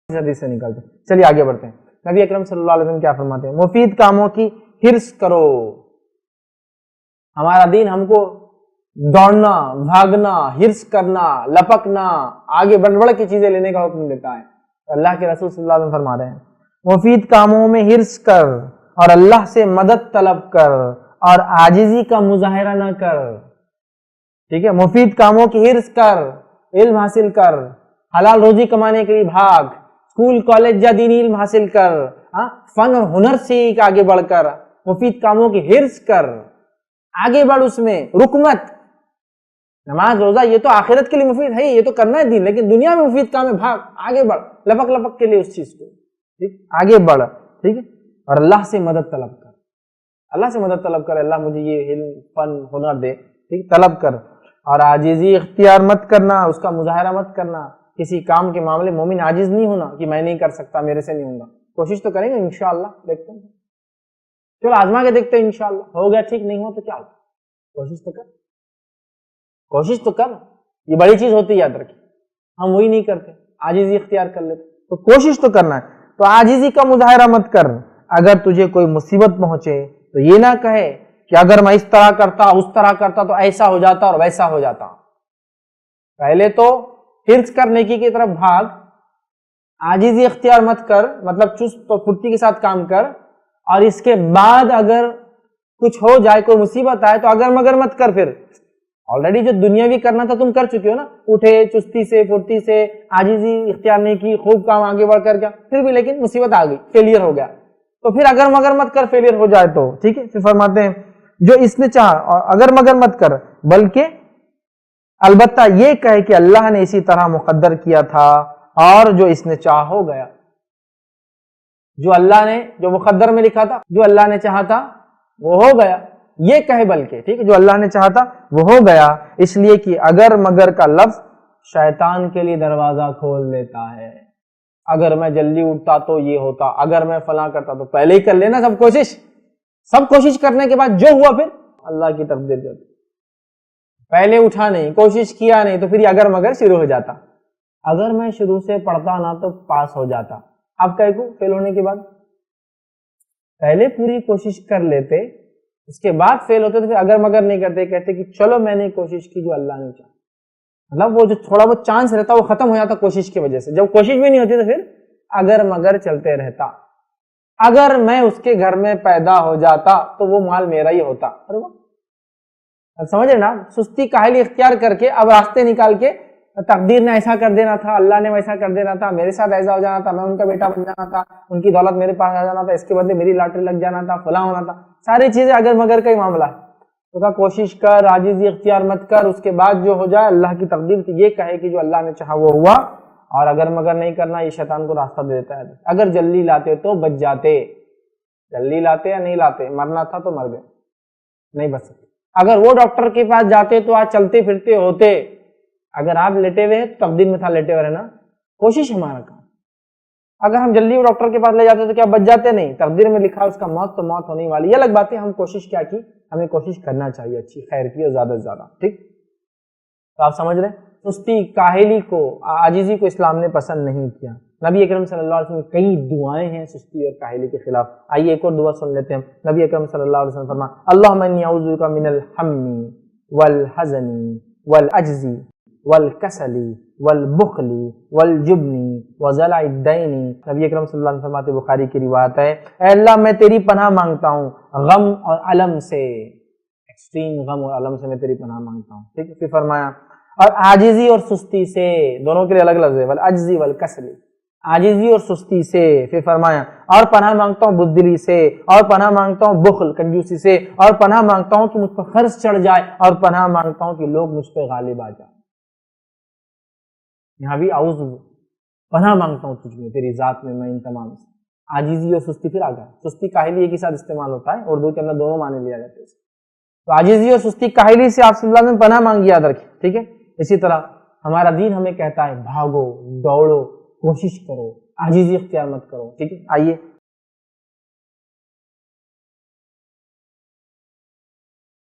حدیث سے نکلتے ہیں. چلیے آگے بڑھتے ہیں. نبی اکرم صلی اللہ علیہ وسلم کیا فرماتے ہیں؟ مفید کاموں کی حرص کرو. ہمارا دین ہم کو دوڑنا، بھاگنا، حرص کرنا، لپکنا، آگے بڑھ بڑھ کی چیزیں لینے کا حکم دیتا ہے. اللہ کے رسول صلی اللہ علیہ وسلم فرما رہے ہیں مفید کاموں میں حرص کر اور اللہ سے مدد طلب کر اور عاجزی کا مظاہرہ نہ کر. ٹھیک ہے، مفید کاموں کی حرص کر، علم حاصل کر، حلال روزی کمانے کے لیے بھاگ، اسکول کالج یا دینی علم حاصل کر، فن اور ہنر سیکھ، آگے بڑھ کر مفید کاموں کی حرص کر، آگے بڑھ، اس میں رک مت. نماز روزہ یہ تو آخرت کے لیے مفید ہے، یہ تو کرنا ہے دین، لیکن دنیا میں مفید کام ہے، بھاگ، آگے بڑھ، لپک لپک کے لیے اس چیز کو، ٹھیک، آگے بڑھ. ٹھیک ہے، اور اللہ سے مدد طلب کر، اللہ سے مدد طلب کر، اللہ مجھے یہ علم فن ہنر دے، ٹھیک، طلب کر. اور عاجزی اختیار مت کرنا، اس کا مظاہرہ مت کرنا. کسی کام کے معاملے مومن عاجز نہیں ہونا کہ میں نہیں کر سکتا، میرے سے نہیں ہوگا. کوشش تو کریں گے انشاءاللہ، دیکھتے ہیں، چلو آزما کے دیکھتے ہیں، انشاءاللہ ہو گیا ٹھیک، نہیں ہو تو کیا ہوگا، کوشش تو کر، کوشش تو کر. یہ بڑی چیز ہوتی ہے، یاد رکھیں. ہم وہی نہیں کرتے، عاجزی اختیار کر لیتے. تو کوشش تو کرنا ہے. تو عاجزی کا مظاہرہ مت کر. اگر تجھے کوئی مصیبت پہنچے تو یہ نہ کہے کہ اگر میں اس طرح کرتا، اس طرح کرتا تو ایسا ہو جاتا اور ویسا ہو جاتا. پہلے تو حرص کر، نیکی کی طرف بھاگ. عاجزی اختیار مت کر، مطلب چست و پھرتی کے ساتھ کام کر. اور اس کے بعد اگر کچھ ہو جائے، کوئی مصیبت آئے تو اگر مگر مت کر. پھر آلریڈی جو دنیاوی کرنا تھا تم کر چکے ہو نا، اٹھے چستی سے، پھرتی سے، عاجزی اختیار نہیں کی، خوب کام آگے بڑھ کر کیا، پھر بھی لیکن مصیبت آ گئی، فیلئر ہو گیا. تو پھر اگر مگر مت کر، فیلئر ہو جائے تو ٹھیک ہے. پھر فرماتے ہیں جو اس نے چاہا، اگر مگر مت کر، بلکہ البتہ یہ کہے کہ اللہ نے اسی طرح مقدر کیا تھا اور جو اس نے چاہا ہو گیا. جو اللہ نے، جو مقدر میں لکھا تھا، جو اللہ نے چاہا تھا وہ ہو گیا. یہ کہے بلکہ، ٹھیک ہے، جو اللہ نے چاہا تھا وہ ہو گیا. اس لیے کہ اگر مگر کا لفظ شیطان کے لیے دروازہ کھول دیتا ہے. اگر میں جلدی اٹھتا تو یہ ہوتا، اگر میں فلاں کرتا تو پہلے ہی کر لینا. سب کوشش کرنے کے بعد جو ہوا پھر اللہ کی طرف دے دیتا. پہلے اٹھا نہیں، کوشش کیا نہیں، تو پھر یہ اگر مگر شروع ہو جاتا. اگر میں شروع سے پڑھتا نہ تو پاس ہو جاتا. اب کہے کو فیل ہونے کے بعد پہلے پوری کوشش کر لیتے، اس کے بعد فیل ہوتے تو پھر اگر مگر نہیں کرتے، کہتے کہ چلو میں نے کوشش کی جو اللہ نے چاہا. مطلب وہ جو تھوڑا بہت چانس رہتا وہ ختم ہو جاتا کوشش کی وجہ سے. جب کوشش بھی نہیں ہوتی تو پھر اگر مگر چلتے رہتا. اگر میں اس کے گھر میں پیدا ہو جاتا تو وہ مال میرا ہی ہوتا. سمجھ رہے نا، سستی کاہلی اختیار کر کے اب راستے نکال کے، تقدیر نے ایسا کر دینا تھا، اللہ نے ویسا کر دینا تھا، میرے ساتھ ایسا ہو جانا تھا، میں ان کا بیٹا بن جانا تھا، ان کی دولت میرے پاس آ جانا تھا، اس کے بدلے میری لاٹری لگ جانا تھا، فلاں ہونا تھا. ساری چیزیں اگر مگر کا ہی معاملہ ہے. تو کوشش کر، عاجزی اختیار مت کر، اس کے بعد جو ہو جائے اللہ کی تقدیر تھی. یہ کہے کہ جو اللہ نے چاہا وہ ہوا، اور اگر مگر نہیں کرنا، یہ شیطان کو راستہ دے دیتا ہے. اگر جلدی لاتے تو بچ جاتے، جلدی لاتے یا نہیں لاتے، مرنا تھا تو مر گئے، نہیں بچ سکتے. اگر وہ ڈاکٹر کے پاس جاتے تو آج چلتے پھرتے ہوتے. اگر آپ لیٹے ہوئے ہیں تو تقدیر میں تھا لیٹے ہوئے رہنا، کوشش ہمارا کام. اگر ہم جلدی وہ ڈاکٹر کے پاس لے جاتے تو کیا بچ جاتے؟ نہیں، تقدیر میں لکھا اس کا موت تو موت ہونے والی. یہ الگ بات ہے، ہم کوشش کیا کی، ہمیں کوشش کرنا چاہیے اچھی خیر کی اور زیادہ سے زیادہ. ٹھیک، تو آپ سمجھ رہے ہیں. سستی کاہلی کو، عاجزی کو اسلام نے پسند نہیں کیا. نبی اکرم صلی اللہ علیہ وسلم کئی دعائیں ہیں سستی اور کاہلی کے خلاف. آئیے ایک اور دعا سن لیتے ہیں. نبی اکرم صلی اللہ علیہ وسلم فرمایا اللہم انی اعوذ بک من الہم والحزن والعجز والکسل والبخل والجبن وضلع الدین. نبی اکرم صلی اللہ علیہ وسلم فرماتے، بخاری کی روایت ہے، اے اللہ میں تیری پناہ مانگتا ہوں غم اور الم سے، ایکسٹریم غم اور الم سے میں تیری پناہ مانگتا ہوں. ٹھیک ہے. پھر فرمایا اور عاجزی اور سستی سے، دونوں کے لیے الگ لفظ ہے، والعجز والکسل، عاجزی اور سستی سے. پھر فرمایا اور پناہ مانگتا ہوں بزدلی سے، اور پناہ مانگتا ہوں بخل کنجوسی سے، اور پناہ مانگتا ہوں کہ مجھ پر قرض چڑھ جائے، اور پناہ مانگتا ہوں کہ لوگ مجھ پہ غالب آ جائیں. یہاں بھی اعوذ، پناہ مانگتا ہوں تجھ میں، تیری ذات میں، میں ان تمام سے. عاجزی اور سستی پھر آ گیا. سستی کاہلی ایک ہی ساتھ استعمال ہوتا ہے، اردو کے اندر دونوں معنی لیا جاتا ہے. تو عاجزی اور سستی کاہلی سے آپ صلی اللہ علیہ وسلم پناہ مانگی، یاد رکھیں. ٹھیک ہے. اسی طرح ہمارا دین ہمیں کہتا ہے بھاگو، دوڑو، کوشش کرو، عاجزی اختیار مت کرو. ٹھیک ہے. آئیے